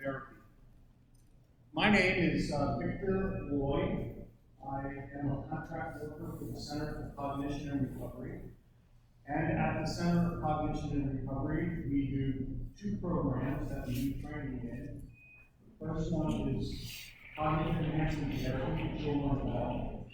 therapy. My name is Victor Lloyd. I am a contract worker for the Center for Cognition and Recovery. And at the Center for Cognition and Recovery, we do two programs that we do training in. The first one is Cognitive Enhancement Therapy, which you'll learn about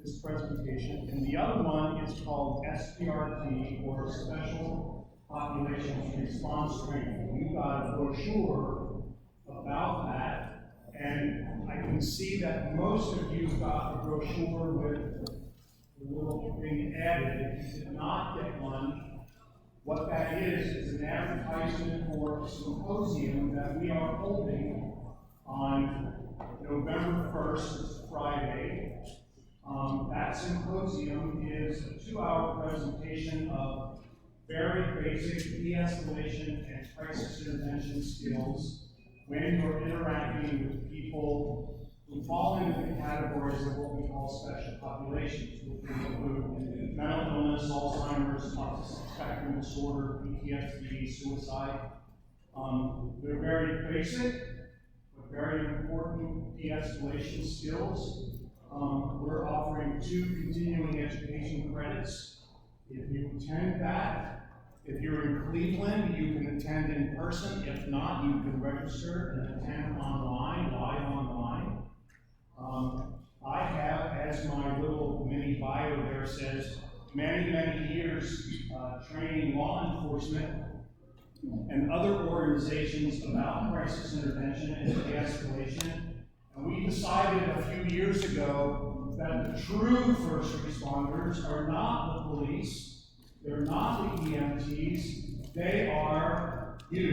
this presentation. And the other one is called SPRT, or Special Populations Response Training. We've got a brochure about that, and I can see that most of you got a brochure with the little thing added. If you did not get one, what that is an advertisement for a symposium that we are holding on November 1st, it's Friday. That symposium is a 2-hour presentation of very basic de-escalation and crisis intervention skills when you're interacting with people who fall into the categories of what we call special populations, which include mental illness, Alzheimer's, autism spectrum disorder, PTSD, suicide. They're very basic, but very important de-escalation skills. We're offering 2 continuing education credits. If you attend that, if you're in Cleveland, you can attend in person. If not, you can register and attend online, live online. I have, as my little mini bio there says, many, many years training law enforcement and other organizations about crisis intervention and de-escalation. And we decided a few years ago that the true first responders are not the police, they're not the EMTs, they are you.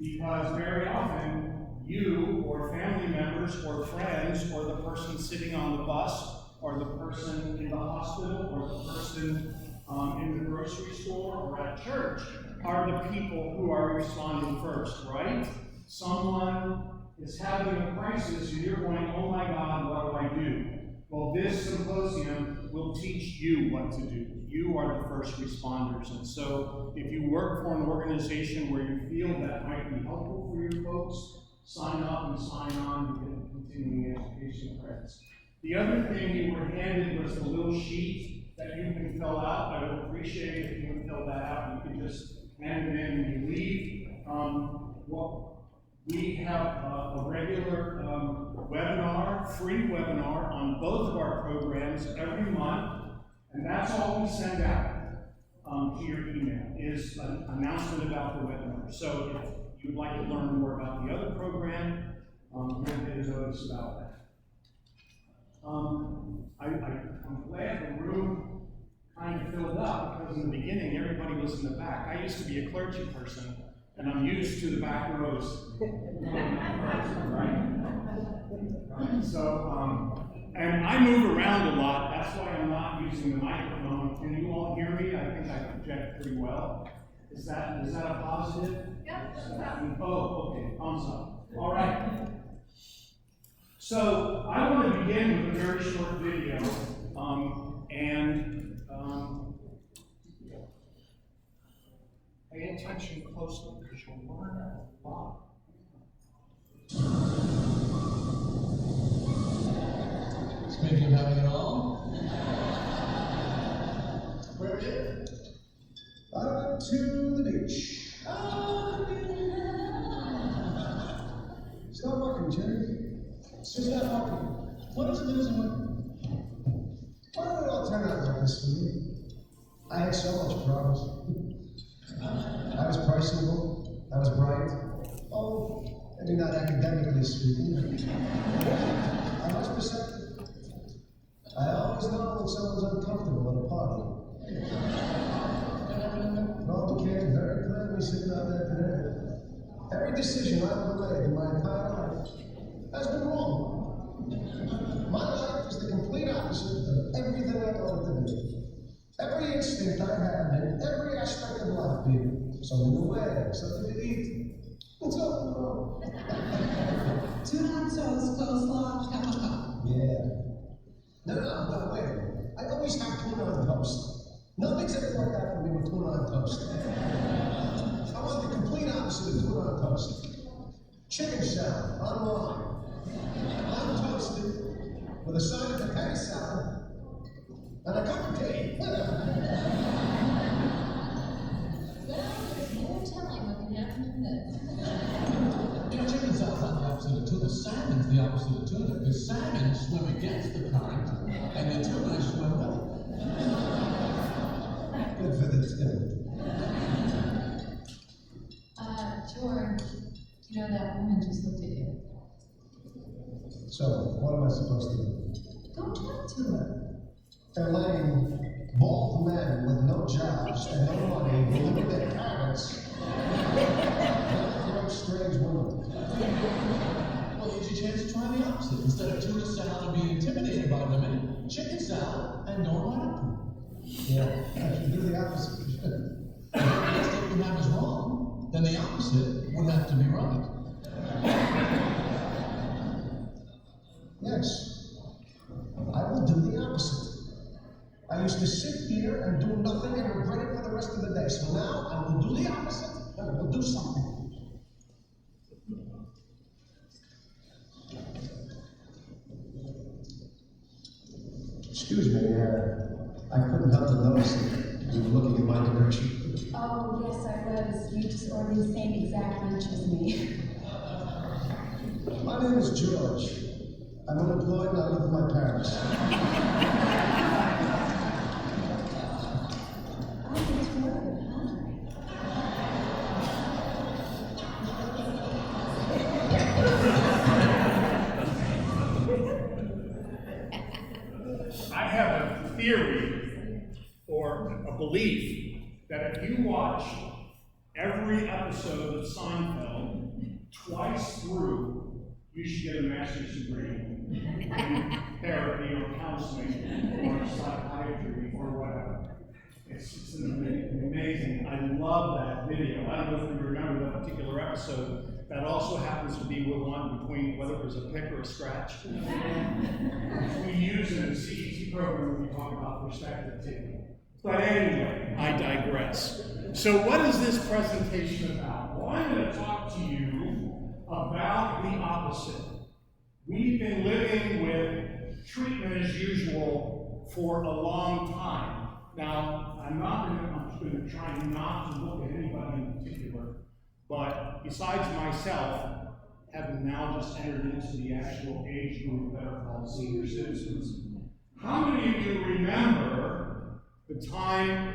Because very often, you or family members or friends or the person sitting on the bus or the person in the hospital or the person in the grocery store or at church are the people who are responding first, right? Someone is having a crisis and you're going, oh my God, what do I do? Well, this symposium will teach you what to do. You are the first responders. And so if you work for an organization where you feel that might be helpful for your folks, sign up and sign on to get continuing education credits. The other thing you were handed was a little sheet that you can fill out. I would appreciate it if you would fill that out. You can just hand it in when you leave. We have a regular webinar, free webinar on both of our programs every month, and that's all we send out to your email, is an announcement about the webinar. So if you'd like to learn more about the other program, you'll get a notice about that. I'm glad the room kind of filled up, because in the beginning everybody was in the back. I used to be a clergy person, and I'm used to the back rows. Right? So, and I move around a lot. That's why I'm not using the microphone. Can you all hear me? I think I project pretty well. Is that a positive? Yeah. Oh, okay. Thumbs up. All right. So I want to begin with a very short video, pay attention closely because you'll learn a lot. Speaking of having it all, where are you? To the beach. Stop walking, Jerry. Just stop walking. What is it that isn't working? Why did it all turn out like this for me? I had so much promise. I was personable. I was bright. Oh, maybe not academically speaking. I was perceptive. I always know when someone's uncomfortable at a party. It all became very clearly sitting out there today. Every decision I've ever made in my entire life has been wrong. My life is the complete opposite of everything I wanted to be. Every instinct I had in every aspect of life, being something to wear, something to eat. It's all wrong. 2 hot sauce, coleslaw, cup. Yeah. No, wait a minute. I always have tuna on toast. Nothing's ever worked out for me with tuna on toast. I want the complete opposite of tuna on toast. chicken salad online, untoasted, with a side of potato salad, and a cup of tea. Well, there's no telling what can happen from this. You know, chicken salad's not the opposite of tuna. Salmon's the opposite of tuna. Because salmon swim against the current, and the tuna swim with it. Good for the tip. George, you know that woman just looked at you. So, what am I supposed to do? Go talk to her. Elaine, bald men with no jobs and no money who live with their parents. What a strange woman. Well, here's your chance to try the opposite. Instead of tuna salad and being intimidated by women, chicken salad and going right up to them. Yeah, I should do the opposite. If the best thing you have is wrong, then the opposite would have to be right. Yes, I will do the opposite. I used to sit here and do nothing and regret it for the rest of the day. So now I will do the opposite. I will do something. Excuse me, I couldn't help to notice that you were looking in my direction. Oh, yes, I was. You just ordered the same exact lunch as me. My name is George. I'm unemployed and I live with my parents. Oh, it's really hungry. I have a theory or a belief that if you watch every episode of Seinfeld twice through, you should get a master's degree in therapy or counseling or psychiatry or whatever. It's amazing. I love that video. I don't know if you remember that particular episode. That also happens to be one between whether it was a pick or a scratch. We use it in the CET program when we talk about perspective taking. But anyway, I digress. So what is this presentation about? Well, I'm going to talk to you about the opposite. We've been living with treatment as usual for a long time. Now, I'm just going to try not to look at anybody in particular, but besides myself, having now just entered into the actual age group that are called senior citizens, how many of you remember the time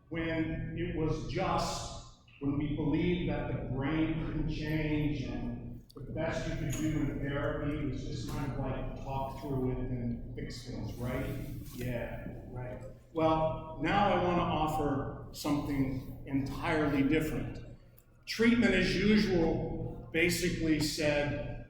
when it was just, when we believed that the brain couldn't change and the best you could do in therapy was just kind of like talk through it and fix things, right? Yeah, right. Well, now I want to offer something entirely different. Treatment as usual basically said,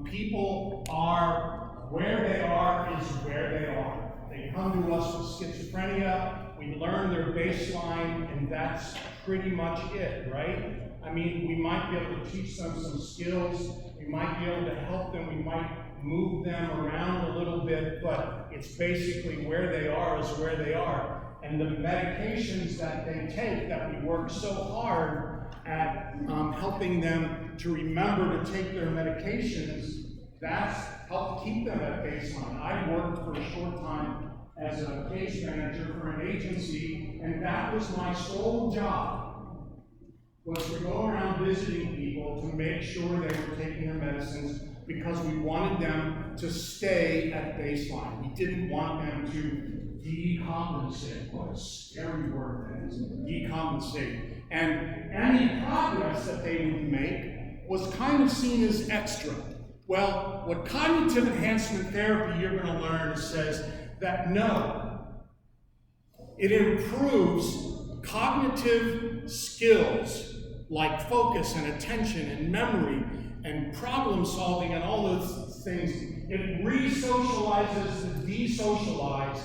people are where they are is where they are. They come to us with schizophrenia, we learn their baseline, and that's pretty much it, right? I mean, we might be able to teach them some skills, we might be able to help them, we might move them around a little bit, but it's basically where they are is where they are. And the medications that they take, that we work so hard at helping them to remember to take their medications, that's helped keep them at baseline. I worked for a short time as a case manager for an agency, and that was my sole job, was to go around visiting people to make sure they were taking their medicines because we wanted them to stay at baseline. We didn't want them to decompensate. What a scary word that is, decompensate. And any progress that they would make was kind of seen as extra. Well, what cognitive enhancement therapy you're going to learn says that no, it improves cognitive skills like focus and attention and memory and problem solving and all those things. It re-socializes the desocialized,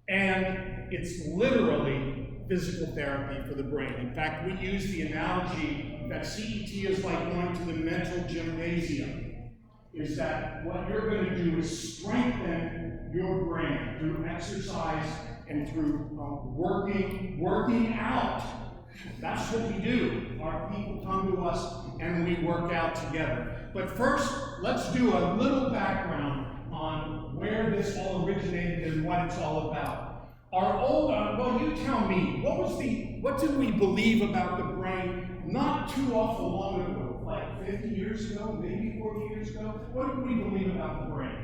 and it's literally physical therapy for the brain. In fact, we use the analogy that CET is like going to the mental gymnasium. Is that what you're going to do is strengthen your brain through exercise and through working out That's what we do. Our people come to us and we work out together. But first, let's do a little background on where this all originated and what it's all about. Well, you tell me, what did we believe about the brain not too awful long ago, like 50 years ago, maybe 40 years ago? What did we believe about the brain?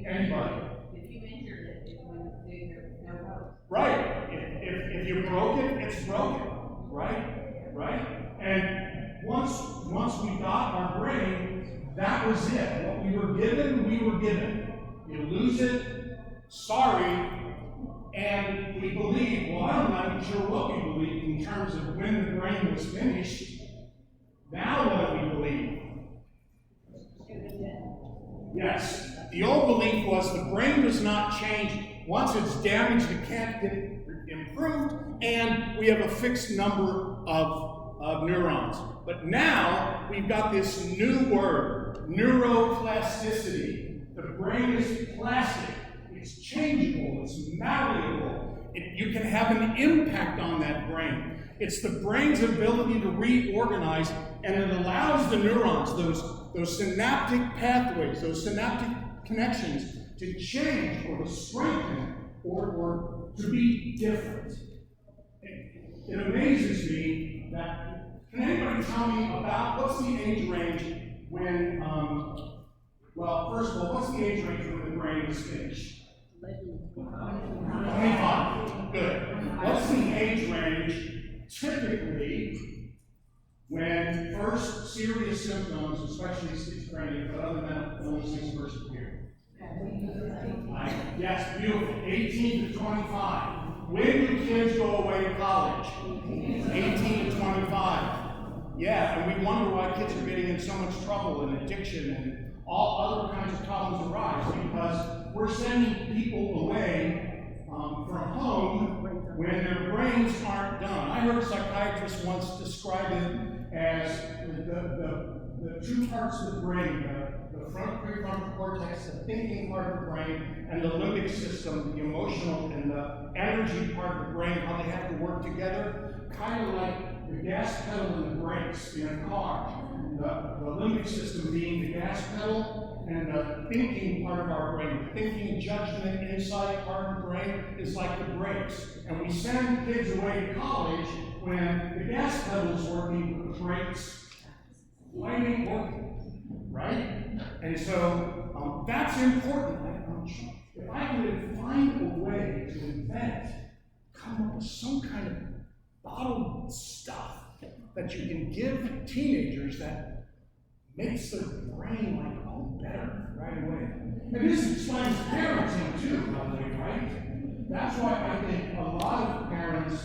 Anybody? If you injured it, it would do no hope. Right. If you broke it, it's broken. Right? Right? And once we got our brain, that was it. What we were given, we were given. You lose it, sorry. And we believe, well, I'm not even sure what we believe in terms of when the brain was finished. Now what do we believe? Yes. The old belief was the brain does not change. Once it's damaged, it can't get improved, and we have a fixed number of neurons. But now we've got this new word, neuroplasticity. The brain is plastic. It's changeable. It's malleable. You can have an impact on that brain. It's the brain's ability to reorganize, and it allows the neurons, those synaptic pathways, those synaptic connections, to change or to strengthen or to be different. It amazes me that, can anybody tell me about what's the age range when, well, first of all, what's the age range when the brain is finished? 25. Good. What's the age range typically when first serious symptoms, especially schizophrenia, but other mental illnesses, first appear? Yes, beautiful. 18 to 25. When do kids go away to college? 18 to 25. Yeah, and we wonder why kids are getting in so much trouble and addiction and all other kinds of problems arise because we're sending people away from home when their brains aren't done. I heard a psychiatrist once describe it as the two parts of the brain, the prefrontal cortex, the thinking part of the brain, and the limbic system, the emotional and the energy part of the brain, how they have to work together, kind of like the gas pedal and the brakes in a car. The limbic system being the gas pedal, and the thinking part of our brain, the thinking, judgment, insight part of the brain is like the brakes. And we send kids away to college when the gas pedal is working, but the brakes ain't working, right? And so that's important. If I could find a way to invent, come up with some kind of bottled stuff that you can give teenagers that makes their brain like, oh, better right away. And this explains parenting too, by the way, right? That's why I think a lot of parents,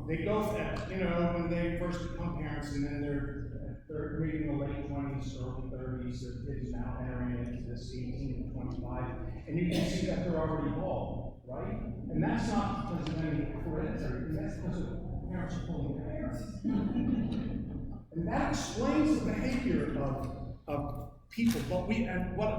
they go for that, when they first become parents and then they're reading the late 20s, early 30s, their kids now entering into this 18 to 25, and you can see that they're already bald, right? And that's not because of any hereditary, that's because of parents are pulling parents. And that explains the behavior of people. But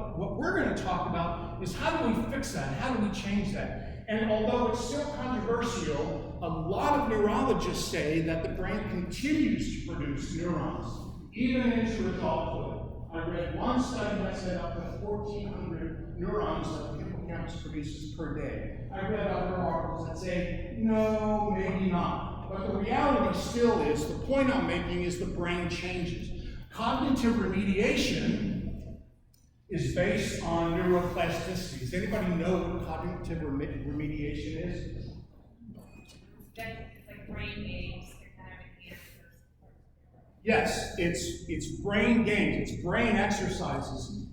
what we're going to talk about is how do we fix that? How do we change that? And although it's still controversial, a lot of neurologists say that the brain continues to produce neurons, even into adulthood. I read one study that said up to 1,400 neurons that the hippocampus produces per day. I read other articles that say, no, maybe not. But the reality still is, the point I'm making is the brain changes. Cognitive remediation is based on neuroplasticity. Does anybody know what cognitive remediation is? It's like brain games, they're kind of enhancers. Yes, it's brain games, it's brain exercises.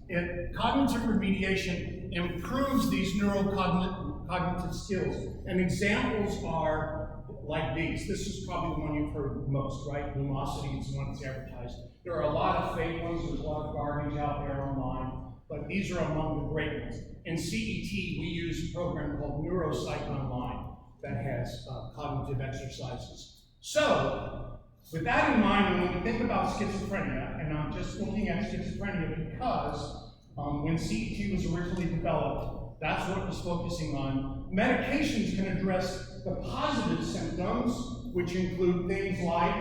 Cognitive remediation improves these neurocognitive skills. And examples are like these. This is probably the one you've heard most, right? Lumosity is the one that's advertised. There are a lot of fake ones, there's a lot of garbage out there online, but these are among the great ones. In CET, we use a program called Neuropsych Online that has cognitive exercises. So, with that in mind, when we think about schizophrenia, and I'm just looking at schizophrenia because when CET was originally developed, that's what it was focusing on. Medications can address the positive symptoms, which include things like,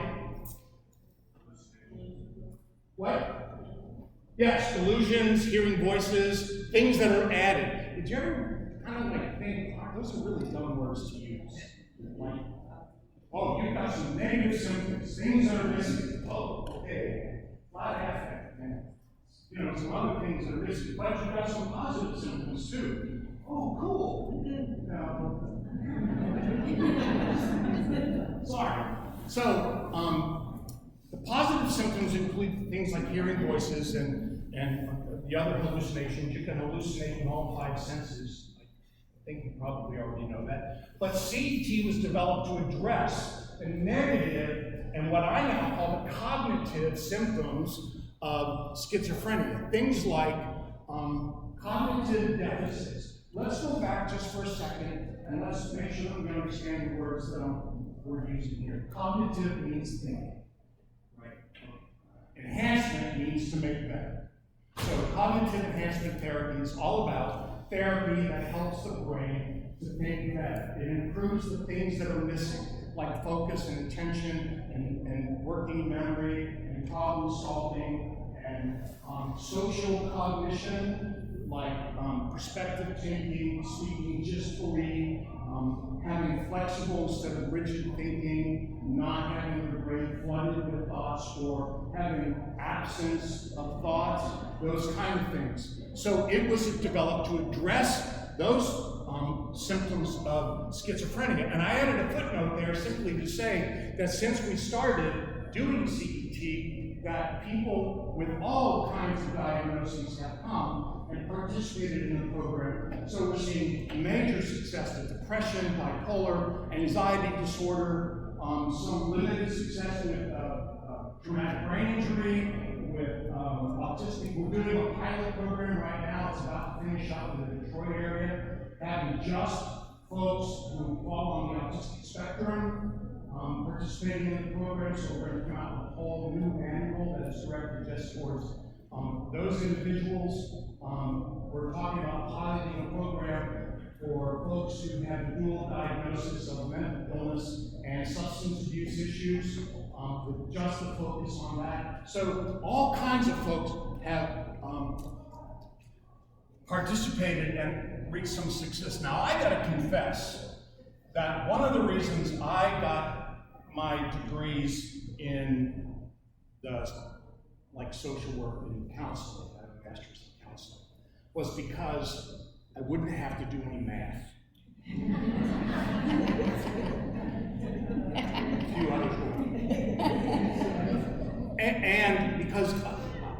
what? Yes, delusions, hearing voices, things that are added. Did you ever kind of like think, wow, those are really dumb words to use? Like, oh, you've got some negative symptoms, things that are missing. Oh, okay, flat affect, and some other things that are missing. But you've got some positive symptoms too. Oh, cool. Sorry. So, the positive symptoms include things like hearing voices and the other hallucinations. You can hallucinate in all 5 senses. I think you probably already know that. But CET was developed to address the negative and what I now call the cognitive symptoms of schizophrenia. Things like cognitive deficits. Let's go back just for a second and let's make sure that we understand the words that we're using here. Cognitive means thinking. Right? Enhancement means to make better. So cognitive enhancement therapy is all about therapy that helps the brain to think better. It improves the things that are missing, like focus and attention and working memory and problem solving and social cognition, like perspective thinking, speaking gistfully, having flexible instead of rigid thinking, not having your brain flooded with thoughts or having absence of thoughts, those kind of things. So it was developed to address those symptoms of schizophrenia. And I added a footnote there simply to say that since we started doing CET, that people with all kinds of diagnoses have come and participated in the program. So we're seeing major success with depression, bipolar, anxiety disorder, some limited success with traumatic brain injury, with autistic. We're doing a pilot program right now. It's about to finish up in the Detroit area, having just folks who fall on the autistic spectrum participating in the program. So we're going to come out with a whole new manual that is directed just towards those individuals. We're talking about piloting a program for folks who have a dual diagnosis of mental illness and substance abuse issues, with just a focus on that. So all kinds of folks have participated and reached some success. Now I gotta confess that one of the reasons I got my degrees in the social work and counseling, I have a master's in counseling, was because I wouldn't have to do any math. A few others would. And because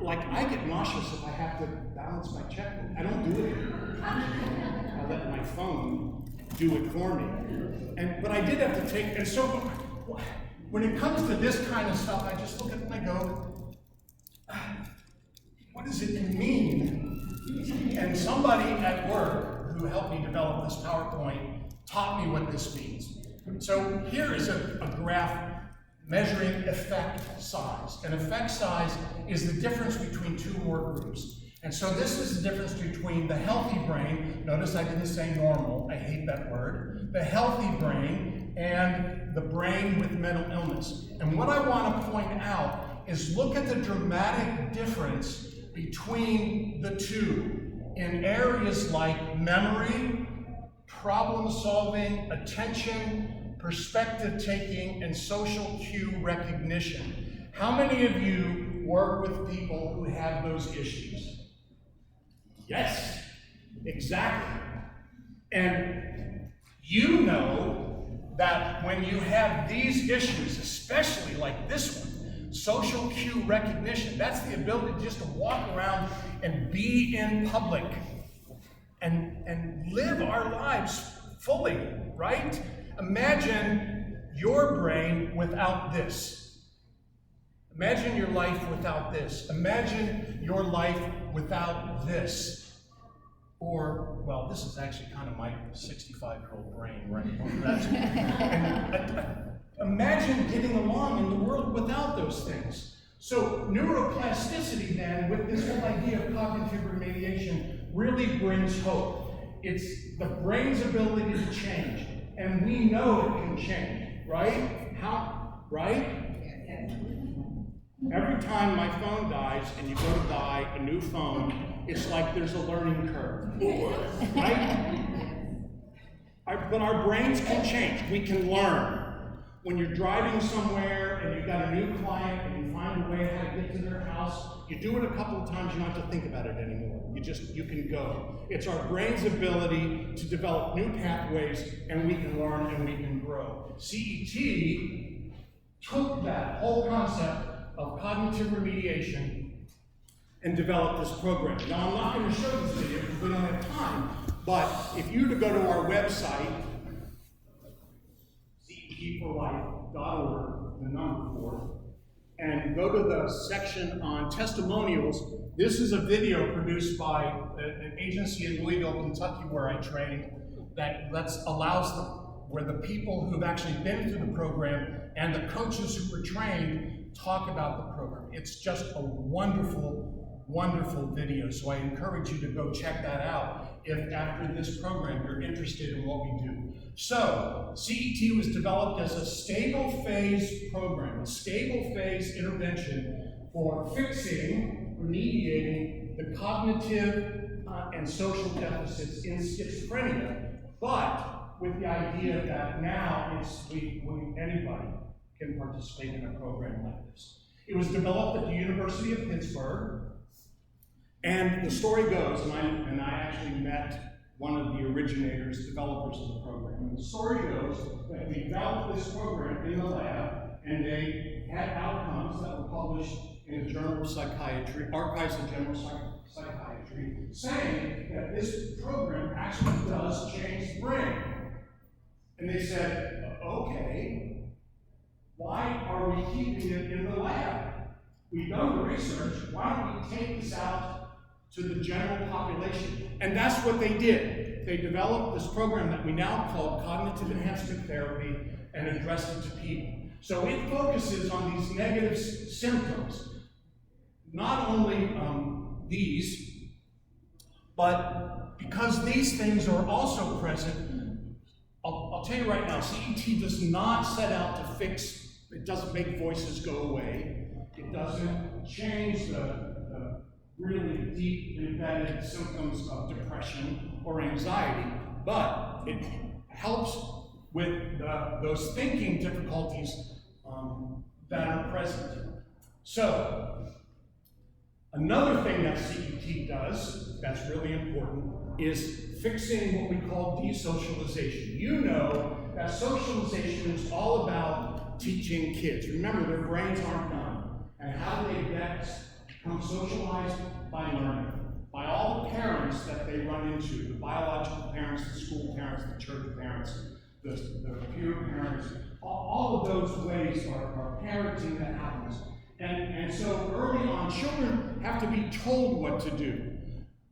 I get nauseous if I have to balance my checkbook. I don't do it. I let my phone do it for me. But I did have to take, and so when it comes to this kind of stuff, I just look at it and I go, what does it mean? And somebody at work who helped me develop this PowerPoint taught me what this means. So here is a graph measuring effect size. And effect size is the difference between 2 work groups. And so this is the difference between the healthy brain, notice I didn't say normal, I hate that word, the healthy brain and the brain with mental illness. And what I want to point out is look at the dramatic difference between the two in areas like memory, problem solving, attention, perspective taking, and social cue recognition. How many of you work with people who have those issues? Yes, exactly. And you know that when you have these issues, especially like this one, social cue recognition, that's the ability just to walk around and be in public and live our lives fully, right? Imagine your brain without this. Imagine your life without this. Imagine your life without this. Or, well, this is actually kind of my 65-year-old brain, right? Imagine getting along in the world without those things. So neuroplasticity then, with this whole idea of cognitive remediation, really brings hope. It's the brain's ability to change. And we know it can change, right? Right? Every time my phone dies and you go to buy a new phone, it's like there's a learning curve, right? But our brains can change. We can learn. When you're driving somewhere and you've got a new client and you find a way how to get to their house, you do it a couple of times, you don't have to think about it anymore. You can go. It's our brain's ability to develop new pathways, and we can learn and we can grow. CET took that whole concept of cognitive remediation and developed this program. Now, I'm not going to show this video because we don't have time, but if you were to go to our website, cetforlife.org, the number 4, and go to the section on testimonials, this is a video produced by an agency in Louisville, Kentucky, where I trained, that where the people who've actually been through the program and the coaches who were trained talk about the program. It's just a wonderful, wonderful video, so I encourage you to go check that out if after this program you're interested in what we do. So, CET was developed as a stable phase program, a stable phase intervention for fixing, remediating the cognitive and social deficits in schizophrenia, but with the idea that now anybody can participate in a program like this. It was developed at the University of Pittsburgh, and the story goes, and I actually met one of the originators, developers of the program. And the story goes that they developed this program in the lab, and they had outcomes that were published in the Journal of Psychiatry, Archives of General Psychiatry, saying that this program actually does change the brain. And they said, okay, why are we keeping it in the lab? We've done the research, why don't we take this out to the general population? And that's what they did. They developed this program that we now call Cognitive Enhancement Therapy and addressed it to people. So it focuses on these negative symptoms, not only these, but because these things are also present. I'll tell you right now, CET does not set out to fix, it doesn't make voices go away. It doesn't change the really deep embedded symptoms of depression or anxiety, but it helps with those thinking difficulties that are present. So, another thing that CET does that's really important is fixing what we call desocialization. You know that socialization is all about teaching kids. Remember, their brains aren't done. And how do they become socialized? By learning. By all the parents that they run into, the biological parents, the school parents, the church parents, the peer parents, all of those ways are parenting that happens. And so early on, children have to be told what to do.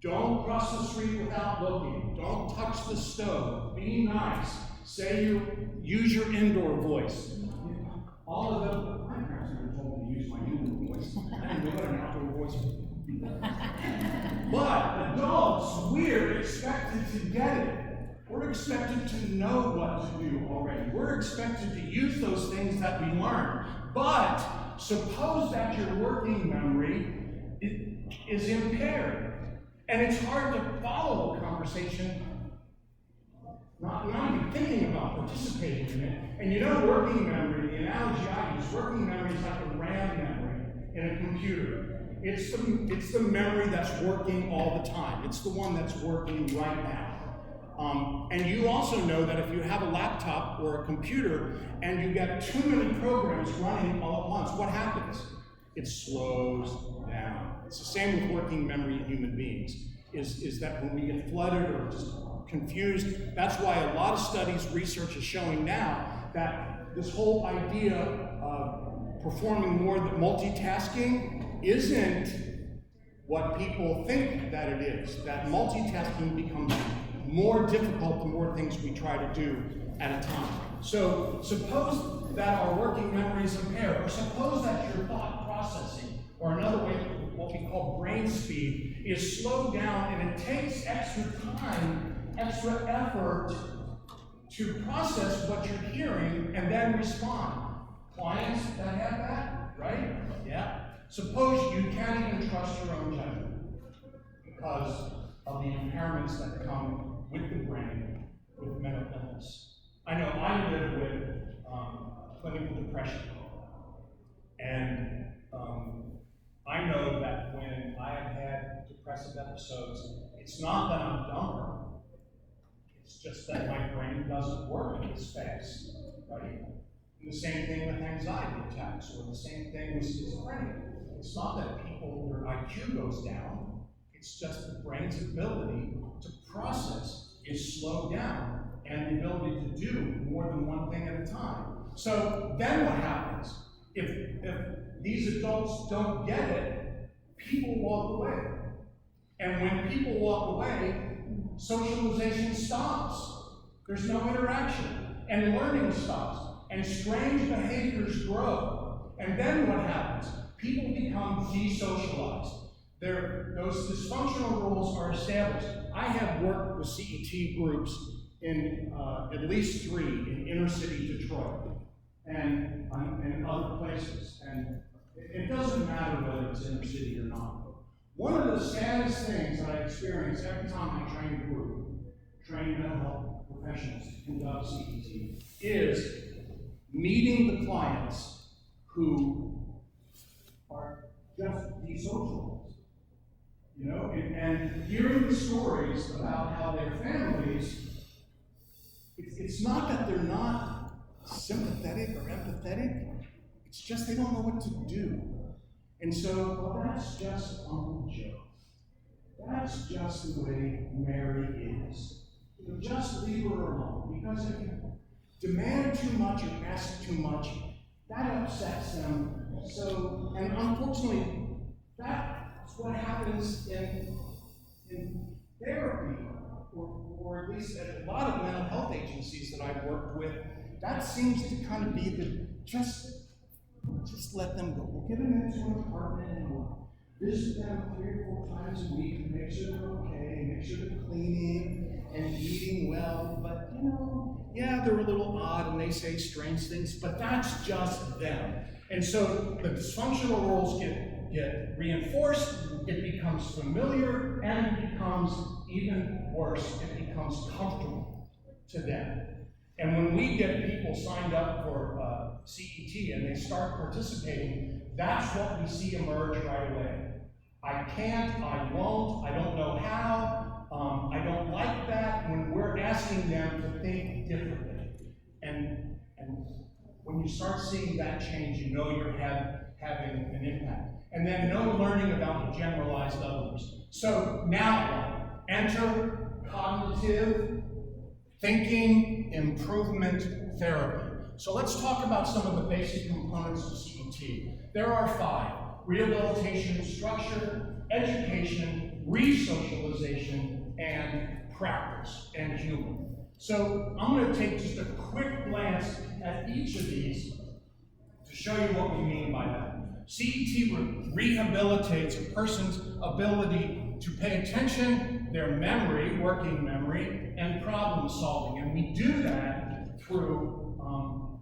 Don't cross the street without looking. Don't touch the stove. Be nice. Use your indoor voice. All of them, my parents never told me to use my indoor voice. I didn't know what an outdoor voice was. But adults, we're expected to get it. We're expected to know what to do already. We're expected to use those things that we learn. But suppose that your working memory is impaired. And it's hard to follow a conversation, not even thinking about participating in it. And you know, working memory, the analogy I use, working memory is like a RAM memory in a computer. It's the memory that's working all the time. It's the one that's working right now. And you also know that if you have a laptop or a computer and you get too many programs running all at once, what happens? It slows down. It's the same with working memory in human beings, is that when we get flooded or just confused, that's why a lot of studies, research is showing now that this whole idea of performing more multitasking isn't what people think that it is. That multitasking becomes more difficult the more things we try to do at a time. So suppose that our working memory is impaired, or suppose that your thought processing, or another way, what we call brain speed, is slowed down, and it takes extra time, extra effort to process what you're hearing and then respond. Clients that have that, right? Yeah. Suppose you can't even trust your own judgment because of the impairments that come with the brain, with mental illness. I know I live with clinical depression, and I know that when I have had depressive episodes, it's not that I'm dumber, it's just that my brain doesn't work as fast, right? And the same thing with anxiety attacks, or the same thing with schizophrenia. It's not that their IQ goes down, it's just the brain's ability to process is slowed down, and the ability to do more than one thing at a time. So then what happens? If these adults don't get it, people walk away. And when people walk away, socialization stops. There's no interaction. And learning stops. And strange behaviors grow. And then what happens? People become desocialized. Those dysfunctional rules are established. I have worked with CET groups in at least 3 in inner city Detroit and other places. And it doesn't matter whether it's inner city or not. One of the saddest things that I experience every time I train a group, train mental health professionals to conduct CET, is meeting the clients who are just desocialized. You know, and hearing the stories about how their families, it's not that they're not sympathetic or empathetic, it's just they don't know what to do. And so, well, that's just Uncle Joe. That's just the way Mary is. You know, just leave her alone. Because if you demand too much or ask too much, that upsets them. So, and unfortunately, that's what happens in therapy, or at least at a lot of mental health agencies that I've worked with. That seems to kind of be the just let them go. We'll get them into an apartment and we'll visit them 3 or 4 times a week and make sure they're okay, make sure they're cleaning and eating well. But you know, yeah, they're a little odd and they say strange things, but that's just them. And so the dysfunctional roles get reinforced, it becomes familiar, and it becomes even worse, it becomes comfortable to them. And when we get people signed up for CET and they start participating, that's what we see emerge right away. I can't, I won't, I don't know how, I don't like that, when we're asking them to think differently. And when you start seeing that change, you know you're having an impact. And then no learning about the generalized others. So now what? Enter cognitive thinking improvement therapy. So let's talk about some of the basic components of CET. There are 5: rehabilitation, structure, education, re-socialization, and practice and humor. So I'm going to take just a quick glance at each of these to show you what we mean by that. CET rehabilitates a person's ability to pay attention, their memory, working memory, and problem solving. And we do that through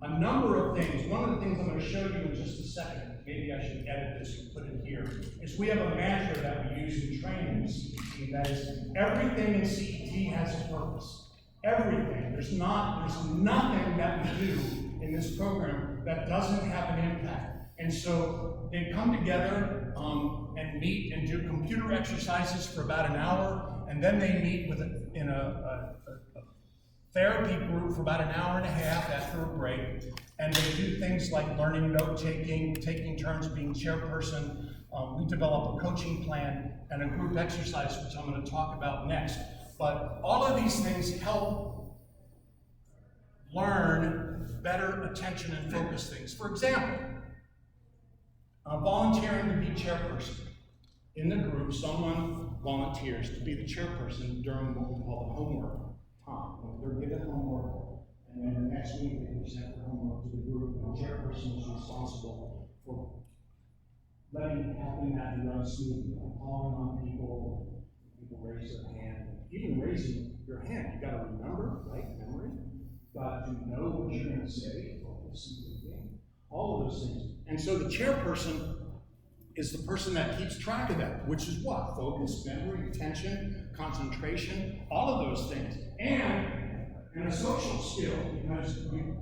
a number of things. One of the things I'm going to show you in just a second, maybe I should edit this and put it here, is we have a mantra that we use in training in CET, that is, everything in CET has a purpose. Everything. There's nothing that we do in this program that doesn't have an impact. And so they come together and meet and do computer exercises for about an hour, and then they meet in a therapy group for about an hour and a half after a break, and they do things like learning note-taking, taking turns being chairperson. We develop a coaching plan and a group exercise, which I'm going to talk about next. But all of these things help learn better attention and focus things. For example, volunteering to be chairperson. In the group, someone volunteers to be the chairperson during what we call the homework time. They're given homework, and then the next week they present the homework to the group, and the chairperson is responsible for helping that to run smoothly, like calling on people raise their hand. Even raising your hand, you got to remember, right? Memory. got to know what you're going to say, focus and thinking, all of those things. And so the chairperson is the person that keeps track of that, which is what? Focus, memory, attention, concentration, all of those things. And a social skill, because you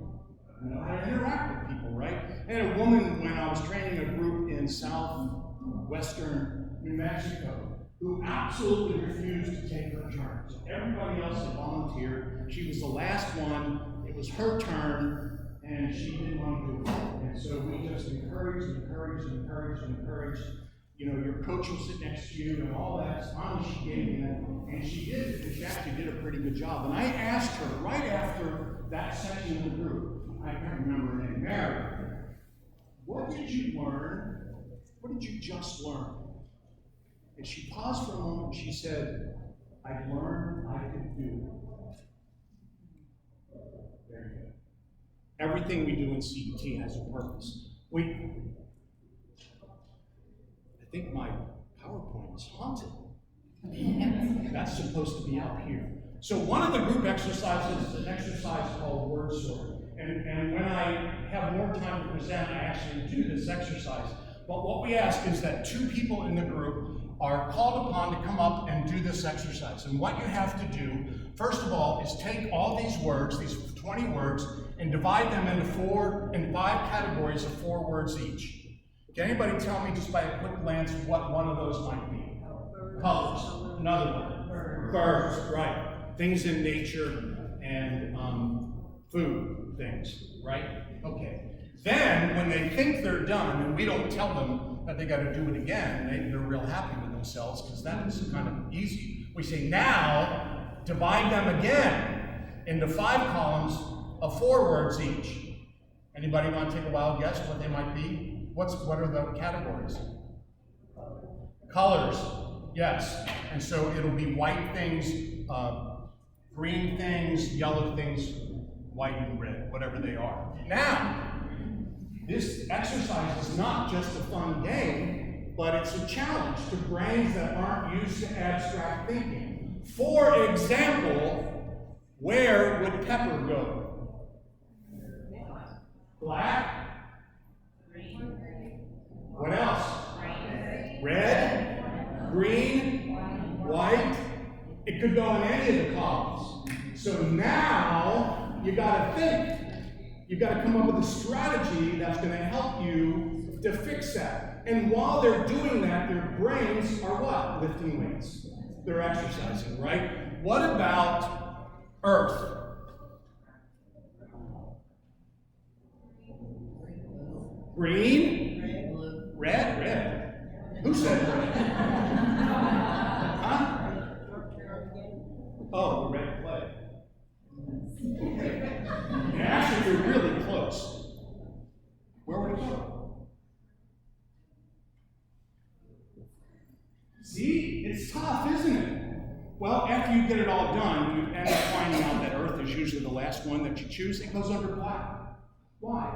know how to interact with people, right? I had a woman when I was training a group in southwestern New Mexico who absolutely refused to take her turn. So everybody else had volunteered. She was the last one. It was her turn, and she didn't want to do it. And so we just encouraged. You know, your coach will sit next to you and all that. Finally, she gave me that, and she did. And she actually did a pretty good job. And I asked her right after that section of the group, I can't remember her name, Mary, what did you learn? What did you just learn? And she paused for a moment and she said, I learned I could do it. Very good. Everything we do in CBT has a purpose. I think my PowerPoint is haunted. That's supposed to be up here. So one of the group exercises is an exercise called word sorting. And when I have more time to present, I actually do this exercise. But what we ask is that 2 people in the group are called upon to come up and do this exercise. And what you have to do, first of all, is take all these words, these 20 words, and divide them into 5 categories of 4 words each. Can anybody tell me just by a quick glance what one of those might be? Colors. Another one. Birds, right. Things in nature and food things, right? Okay. Then, when they think they're done, and we don't tell them that they got to do it again, they're real happy with themselves because that is kind of easy. We say, now, divide them again into 5 columns of 4 words each. Anybody want to take a wild guess what they might be? What are the categories? Colors, yes. And so it'll be white things, green things, yellow things, white and red, whatever they are. Now, this exercise is not just a fun game, but it's a challenge to brains that aren't used to abstract thinking. For example, where would pepper go? Black? What else? Red? Green? White? It could go in any of the columns. So now, you gotta think. You gotta come up with a strategy that's gonna help you to fix that. And while they're doing that, their brains are what? Lifting weights. They're exercising, right? What about Earth? Green? Red? Who said red? Huh? Oh, the red clay. Yeah, actually, you're really close. Where would it go? See? It's tough, isn't it? Well, after you get it all done, you end up finding out that Earth is usually the last one that you choose. It goes under black. Why?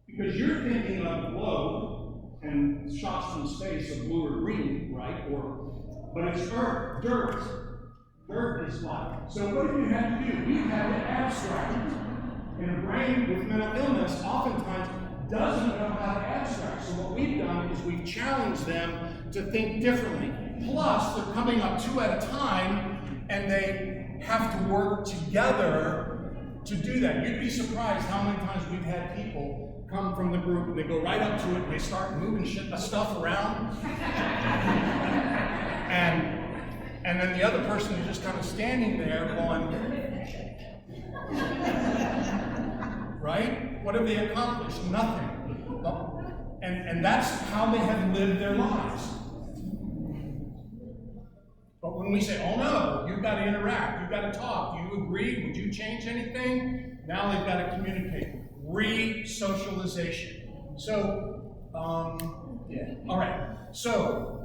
Because you're thinking of a globe and shots from space of blue or green, right? But it's Earth, dirt. Dirt is black. So what do you have to do? You have to abstract. And a brain with mental illness oftentimes doesn't know how to abstract. So what we've done is we've challenged them to think differently. Plus, they're coming up 2 at a time, and they have to work together to do that. You'd be surprised how many times we've had people come from the group and they go right up to it and they start moving stuff around. and then the other person is just kind of standing there going, right? What have they accomplished? Nothing. And that's how they have lived their lives. But when we say, oh no, you've got to interact, you've got to talk, do you agree, would you change anything? Now they've got to communicate. Re-socialization. So, all right. So,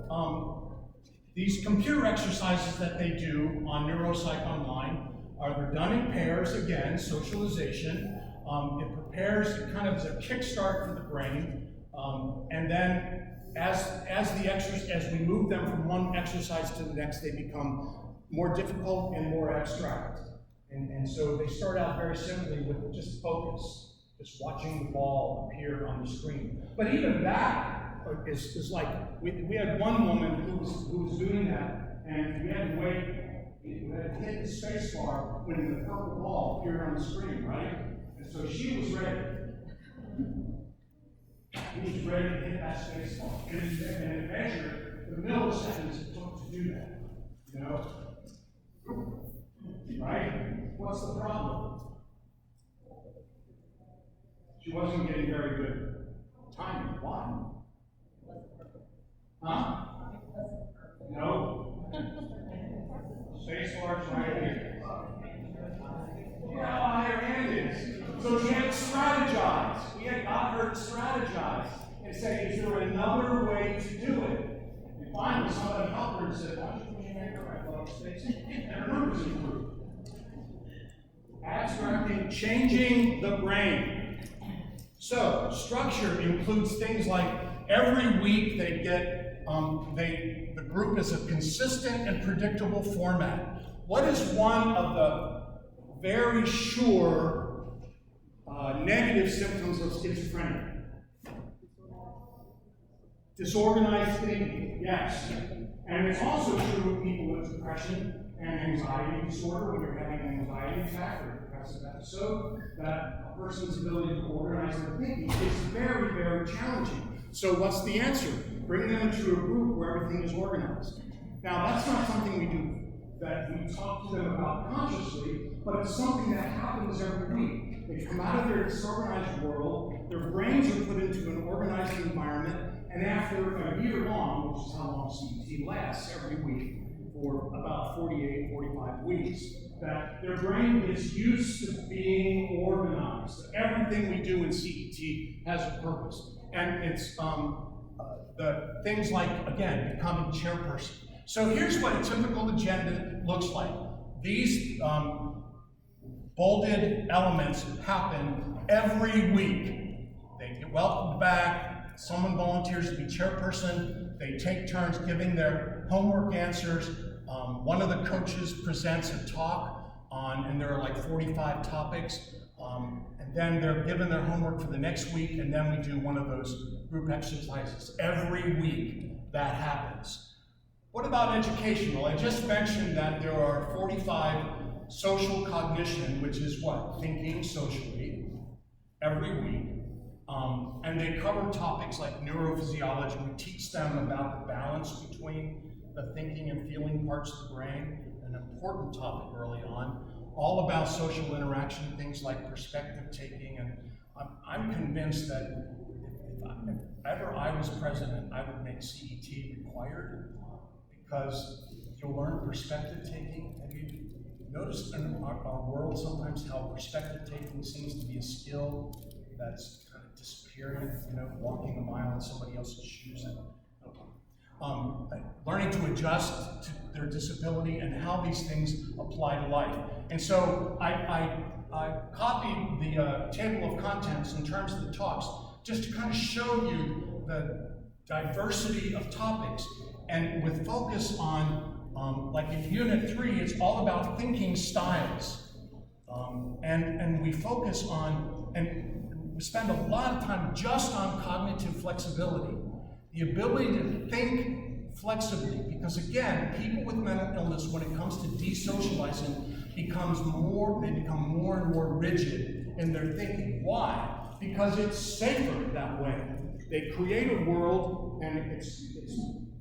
these computer exercises that they do on Neuropsych Online they're done in pairs, again, socialization. It prepares, it kind of is a kickstart for the brain. And then as we move them from one exercise to the next, they become more difficult and more abstract. And so they start out very simply with just focus, just watching the ball appear on the screen. But even that is like, we had one woman who was doing that, and we had to wait, we had to hit the space bar when the purple ball appeared on the screen, right? And so she was ready. He was ready to hit that space bar. And it measured the milliseconds it took to do that. You know? Right? What's the problem? She wasn't getting very good timing. Why? Huh? No. Space bar's right here. Yeah, how high her hand is. So she had to strategize. We had got her to strategize and say, is there another way to do it? And finally, somebody helped her and said, why don't you put your finger right above space? And her numbers improved. Abstracting, changing the brain. So, structure includes things like every week they get, the group is a consistent and predictable format. What is one of the very sure negative symptoms of schizophrenia? Disorganized thinking, yes. And it's also true of people with depression and anxiety disorder. When you're having an anxiety attack or a depressive episode, that a person's ability to organize their thinking is very, very challenging. So what's the answer? Bring them into a group where everything is organized. Now, that's not something we do, that we talk to them about consciously, but it's something that happens every week. They come out of their disorganized world, their brains are put into an organized environment, and after a year long, which is how long CET lasts every week, for about 48, 45 weeks, that their brain gets used to being organized. Everything we do in CET has a purpose. And it's the things like, again, becoming chairperson. So here's what a typical agenda looks like. These bolded elements happen every week. They get welcomed back, someone volunteers to be chairperson, they take turns giving their homework answers. One of the coaches presents a talk on, and there are like 45 topics, and then they're given their homework for the next week, and then we do one of those group exercises. Every week that happens. What about education? Well, I just mentioned that there are 45 social cognition, which is what? Thinking socially, every week. And they cover topics like neurophysiology. We teach them about the balance between the thinking and feeling parts of the brain, an important topic early on. All about social interaction, things like perspective taking. And I'm convinced that if ever I was president, I would make CET required, because you'll learn perspective taking. Have you noticed in our world sometimes how perspective taking seems to be a skill that's kind of disappearing, you know, walking a mile in somebody else's shoes? Learning to adjust to their disability and how these things apply to life. And so I copied the table of contents in terms of the talks, just to kind of show you the diversity of topics, and with focus on, like in Unit 3, it's all about thinking styles. And we focus on, and we spend a lot of time just on cognitive flexibility. The ability to think flexibly, because again, people with mental illness, when it comes to desocializing, they become more and more rigid in their thinking. Why? Because it's safer that way. They create a world, and it's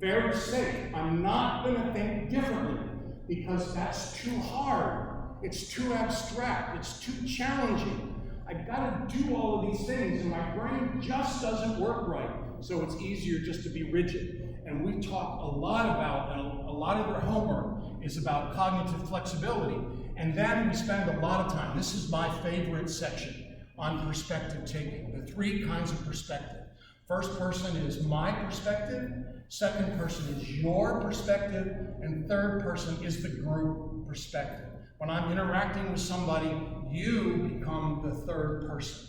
very safe. I'm not going to think differently, because that's too hard. It's too abstract. It's too challenging. I've got to do all of these things, and my brain just doesn't work right. So it's easier just to be rigid. And we talk a lot about, and a lot of their homework is about cognitive flexibility. And then we spend a lot of time, this is my favorite section, on perspective taking. The three kinds of perspective. First person is my perspective, second person is your perspective, and third person is the group perspective. When I'm interacting with somebody, you become the third person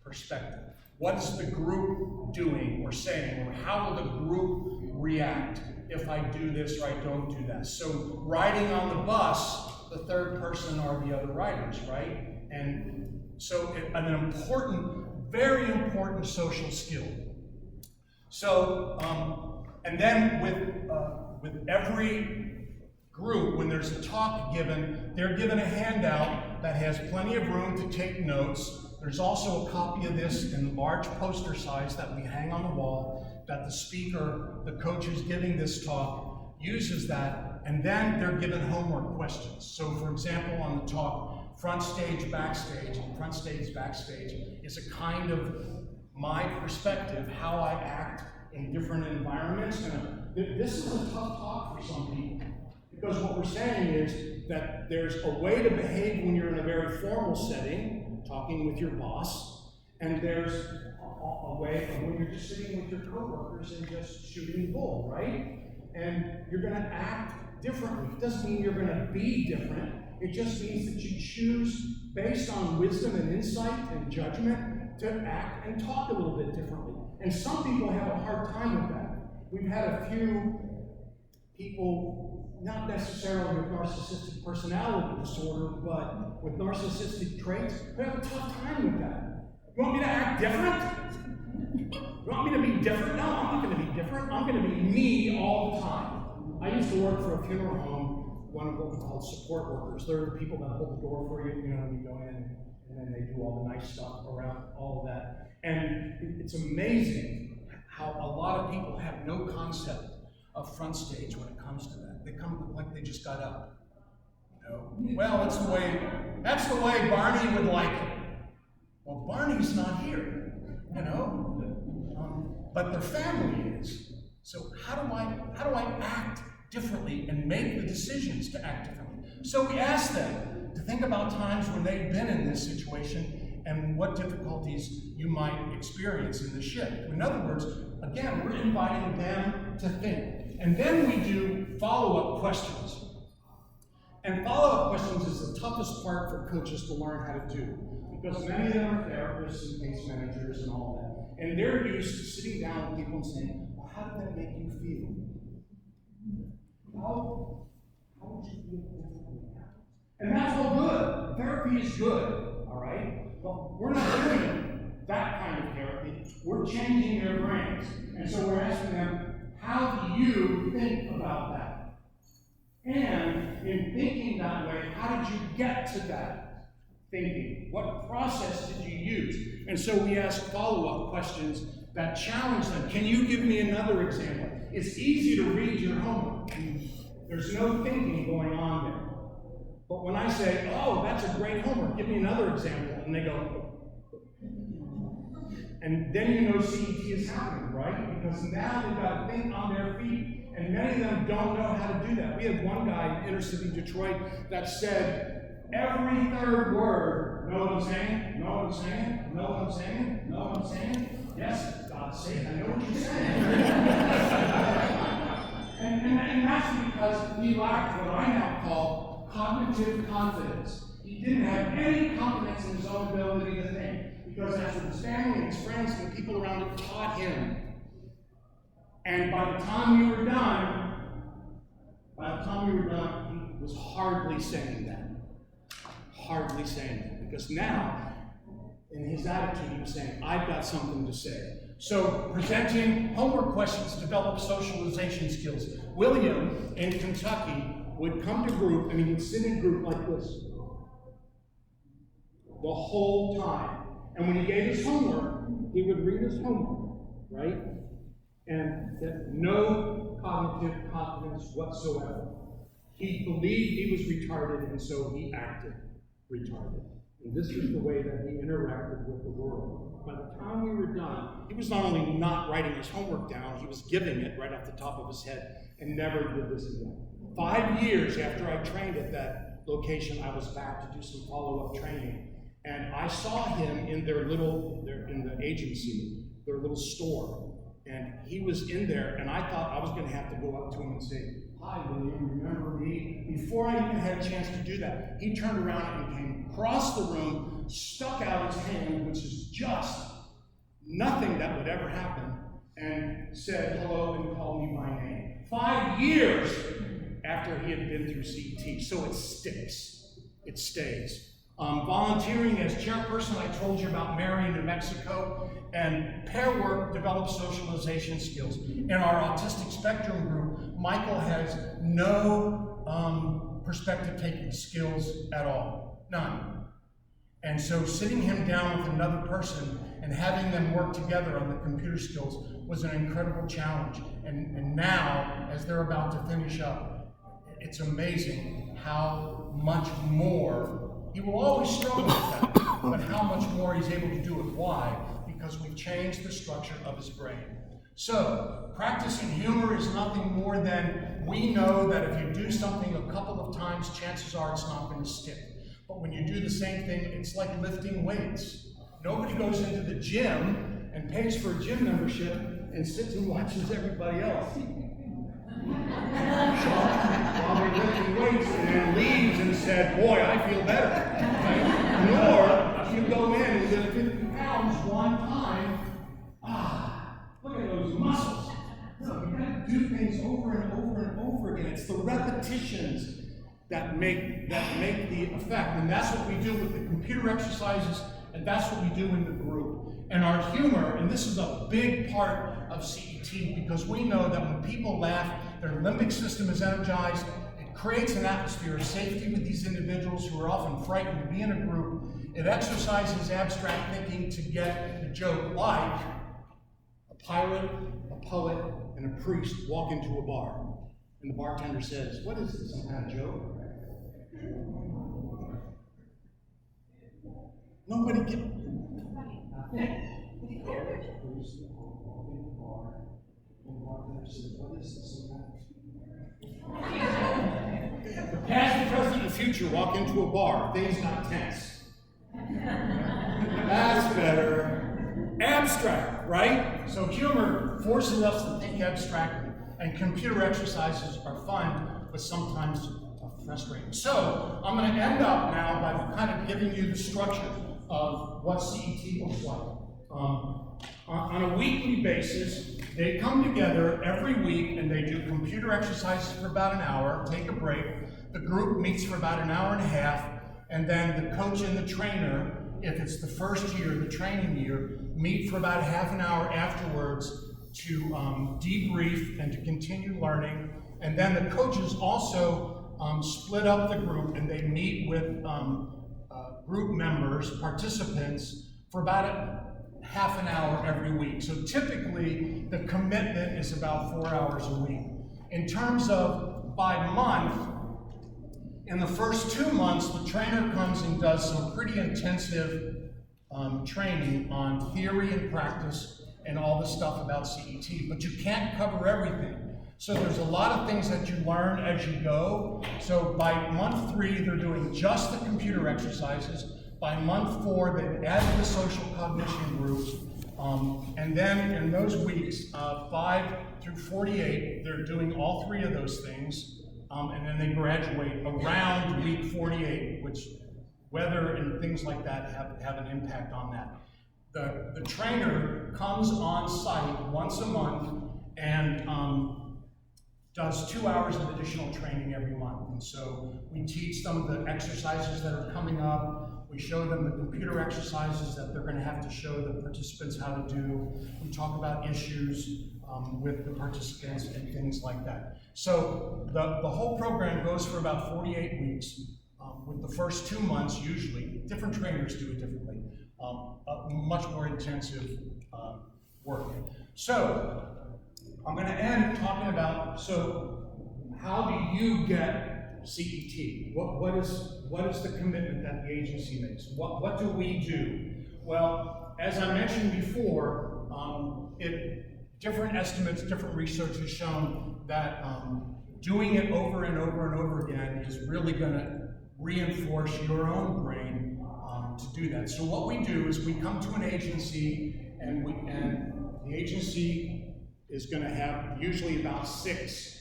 perspective. What is the group doing or saying, or how will the group react if I do this or I don't do that? So riding on the bus, the third person are the other writers, right? And so an important, very important social skill. So, and then with every group, when there's a talk given, they're given a handout that has plenty of room to take notes. There's also a copy of this in large poster size that we hang on the wall, that the speaker, the coach who's giving this talk, uses that, and then they're given homework questions. So for example, on the talk, front stage, backstage, and front stage, backstage is a kind of my perspective, how I act in different environments. And this is a tough talk for some people, because what we're saying is that there's a way to behave when you're in a very formal setting, talking with your boss, and there's a way of when you're just sitting with your coworkers and just shooting the bull, right? And you're going to act differently. It doesn't mean you're going to be different. It just means that you choose, based on wisdom and insight and judgment, to act and talk a little bit differently. And some people have a hard time with that. We've had a few people, not necessarily with narcissistic personality disorder, but with narcissistic traits, who have a tough time with that. You want me to act different? You want me to be different? No, I'm not going to be different. I'm going to be me all the time. I used to work for a funeral home, one of what we call support workers. They're the people that hold the door for you, when you go in, and then they do all the nice stuff around all of that. And it's amazing how a lot of people have no concept of front stage when it comes to that. They come like they just got up. Well, that's the way Barney would like it. Well, Barney's not here, but their family is. So how do I act differently and make the decisions to act differently? So we ask them to think about times when they've been in this situation and what difficulties you might experience in the shift. In other words, again, we're inviting them to think. And then we do follow-up questions. And follow-up questions is the toughest part for coaches to learn how to do, because many of them are therapists and case managers and all that. And they're used to sitting down with people and saying, well, how did that make you feel? How would you feel differently now? And that's all good. Therapy is good, all right? But we're not doing that kind of therapy. We're changing their brains. And so we're asking them, how do you think about that? And in thinking that way, how did you get to that thinking? What process did you use? And so we ask follow-up questions that challenge them. Can you give me another example? It's easy to read your homework. There's no thinking going on there. But when I say, oh, that's a great homework, give me another example, and they go, and then CET is happening, right? Because now they've got to think on their feet, and many of them don't know how to do that. We had one guy in inner city Detroit that said, every third word, know what I'm saying? Know what I'm saying? Know what I'm saying? Know what I'm saying? Yes, God's saying, I know what you're saying. and that's because he lacked what I now call cognitive confidence. He didn't have any confidence in his own ability to think, because that's what his family and his friends and the people around him taught him. And by the time we were done, he was hardly saying that. Hardly saying that. Because now, in his attitude, he was saying, I've got something to say. So, presenting homework questions develop socialization skills. William, in Kentucky, would come to group, and he would sit in group like this the whole time. And when he gave his homework, he would read his homework, right? And that no cognitive competence whatsoever. He believed he was retarded, and so he acted retarded. And this was the way that he interacted with the world. By the time we were done, he was not only not writing his homework down, he was giving it right off the top of his head, and never did this again. 5 years after I trained at that location, I was back to do some follow-up training. And I saw him in in the agency, their little store. And he was in there, and I thought I was going to have to go up to him and say, hi, William, remember me? Before I even had a chance to do that, he turned around and came across the room, stuck out his hand, which is just nothing that would ever happen, and said hello and called me by name. 5 years after he had been through CET. So it sticks, it stays. Volunteering as chairperson, I told you about Mary, New Mexico, and pair work develops socialization skills. In our autistic spectrum group, Michael has no perspective taking skills at all, none. And so sitting him down with another person and having them work together on the computer skills was an incredible challenge. And now, as they're about to finish up, it's amazing how much more, he will always struggle with that, but how much more he's able to do it. Why? Because we've changed the structure of his brain. So, practicing humor is nothing more than, we know that if you do something a couple of times, chances are it's not going to stick. But when you do the same thing, it's like lifting weights. Nobody goes into the gym and pays for a gym membership and sits and watches everybody else while they're lifting weights and then leaves and said, boy, I feel better. Right? Nor you go in and lift 50 pounds one time, look at those muscles. No, you gotta do things over and over and over again. It's the repetitions that make the effect. And that's what we do with the computer exercises, and that's what we do in the group. And our humor, and this is a big part of CET, because we know that when people laugh, their limbic system is energized. It creates an atmosphere of safety with these individuals who are often frightened to be in a group. It exercises abstract thinking to get the joke, like a pilot, a poet, and a priest walk into a bar. And the bartender says, what is this, some kind of joke? Nobody gets the past, the present, and the future walk into a bar. Things got tense. That's better. Abstract, right? So humor forces us to think abstractly, and computer exercises are fun, but sometimes frustrating. So I'm going to end up now by kind of giving you the structure of what CET looks like. On a weekly basis, they come together every week and they do computer exercises for about an hour, take a break. The group meets for about an hour and a half, and then the coach and the trainer, if it's the first year, the training year, meet for about half an hour afterwards to debrief and to continue learning. And then the coaches also split up the group and they meet with group members, participants, for about half an hour every week. So typically, the commitment is about 4 hours a week. In terms of by month, in the first 2 months, the trainer comes and does some pretty intensive training on theory and practice and all the stuff about CET, but you can't cover everything. So there's a lot of things that you learn as you go. So by month 3, they're doing just the computer exercises. By month 4, they've added the social cognition groups. And then in those weeks, 5 through 48, they're doing all 3 of those things. And then they graduate around week 48, which weather and things like that have an impact on that. The trainer comes on site once a month and does 2 hours of additional training every month. And so we teach them the exercises that are coming up. We show them the computer exercises that they're going to have to show the participants how to do. We talk about issues with the participants and things like that. So the whole program goes for about 48 weeks. With the first 2 months, usually, different trainers do it differently, much more intensive work. So I'm going to end talking about, so how do you get CET? What is the commitment that the agency makes? What do we do? Well, as I mentioned before, different estimates, different research has shown that doing it over and over and over again is really going to reinforce your own brain to do that. So what we do is we come to an agency, and the agency is going to have usually about 6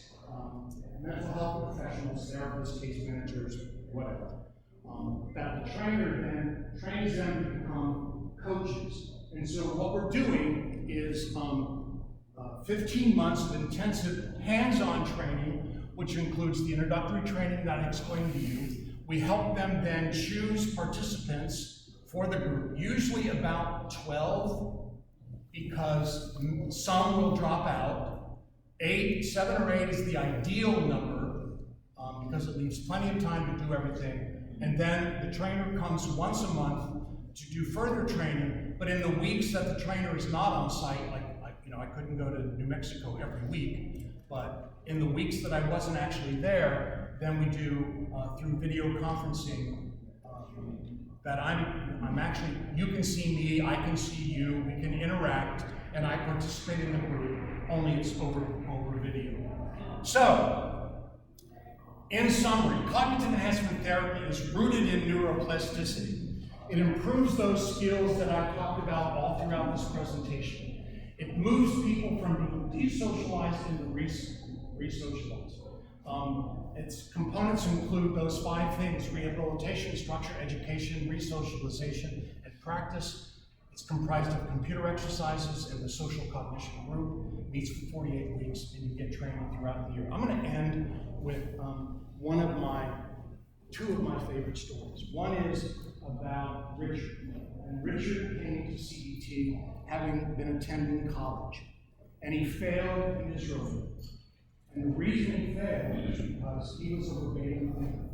mental health professionals, therapists, case managers, whatever. That the trainer then trains them to become coaches. And so what we're doing is 15 months of intensive hands-on training which includes the introductory training that I explained to you. We help them then choose participants for the group, usually about 12, because some will drop out. 7 or 8 is the ideal number, because it leaves plenty of time to do everything. And then the trainer comes once a month to do further training, but in the weeks that the trainer is not on site, like I couldn't go to New Mexico every week, but in the weeks that I wasn't actually there, then we do through video conferencing that I'm actually, you can see me, I can see you, we can interact, and I participate in the group, only it's over video. So, in summary, cognitive enhancement therapy is rooted in neuroplasticity. It improves those skills that I've talked about all throughout this presentation. It moves people from being desocialized into re-socialized. Its components include those 5 things: rehabilitation, structure, education, re-socialization, and practice. It's comprised of computer exercises and the social cognition group. Meets for 48 weeks, and you get training throughout the year. I'm going to end with two of my favorite stories. One is about Richard. And Richard came to CET having been attending college, and he failed miserably. And the reason he failed is because he was a verbatim thinker.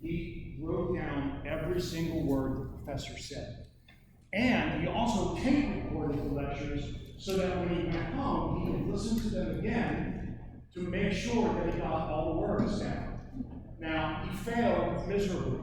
He wrote down every single word the professor said. And he also tape recorded the lectures so that when he went home, he could listen to them again to make sure that he got all the words down. Now, he failed miserably,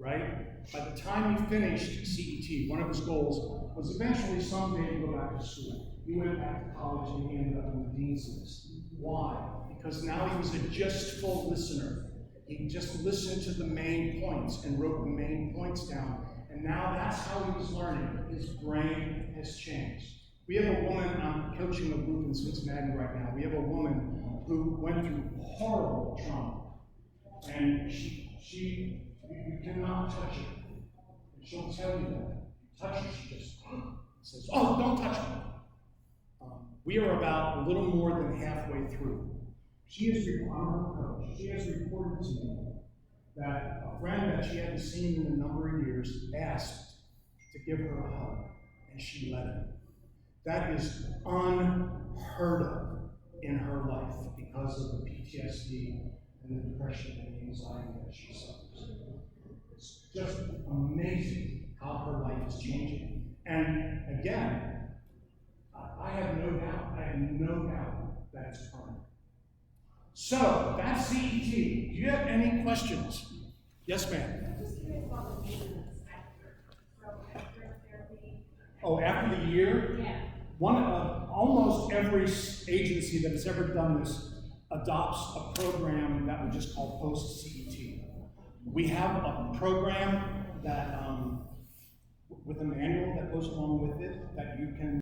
right? By the time he finished CET, one of his goals was eventually someday to go back to school. He went back to college and he ended up on the dean's list. Why? Because now he was a just full listener. He just listened to the main points and wrote the main points down. And now that's how he was learning. His brain has changed. We have a woman, I'm coaching a group in Cincinnati right now. We have a woman who went through horrible trauma. And you cannot touch her. And she'll tell you that. Touch her, she just says, "Oh, don't touch me." We are about a little more than halfway through. I'm her coach. She has reported to me that a friend that she hadn't seen in a number of years asked to give her a hug, and she let him. That is unheard of in her life because of the PTSD and the depression and the anxiety that she suffers. It's just amazing how her life is changing. And again, I have no doubt that it's permanent. So, that's CET. Do you have any questions? Yes, ma'am. I'm just curious about the maintenance after therapy. Oh, after the year? Yeah. Almost every agency that has ever done this adopts a program that we just call post-CET. We have a program that, with a manual that goes along with it, that you can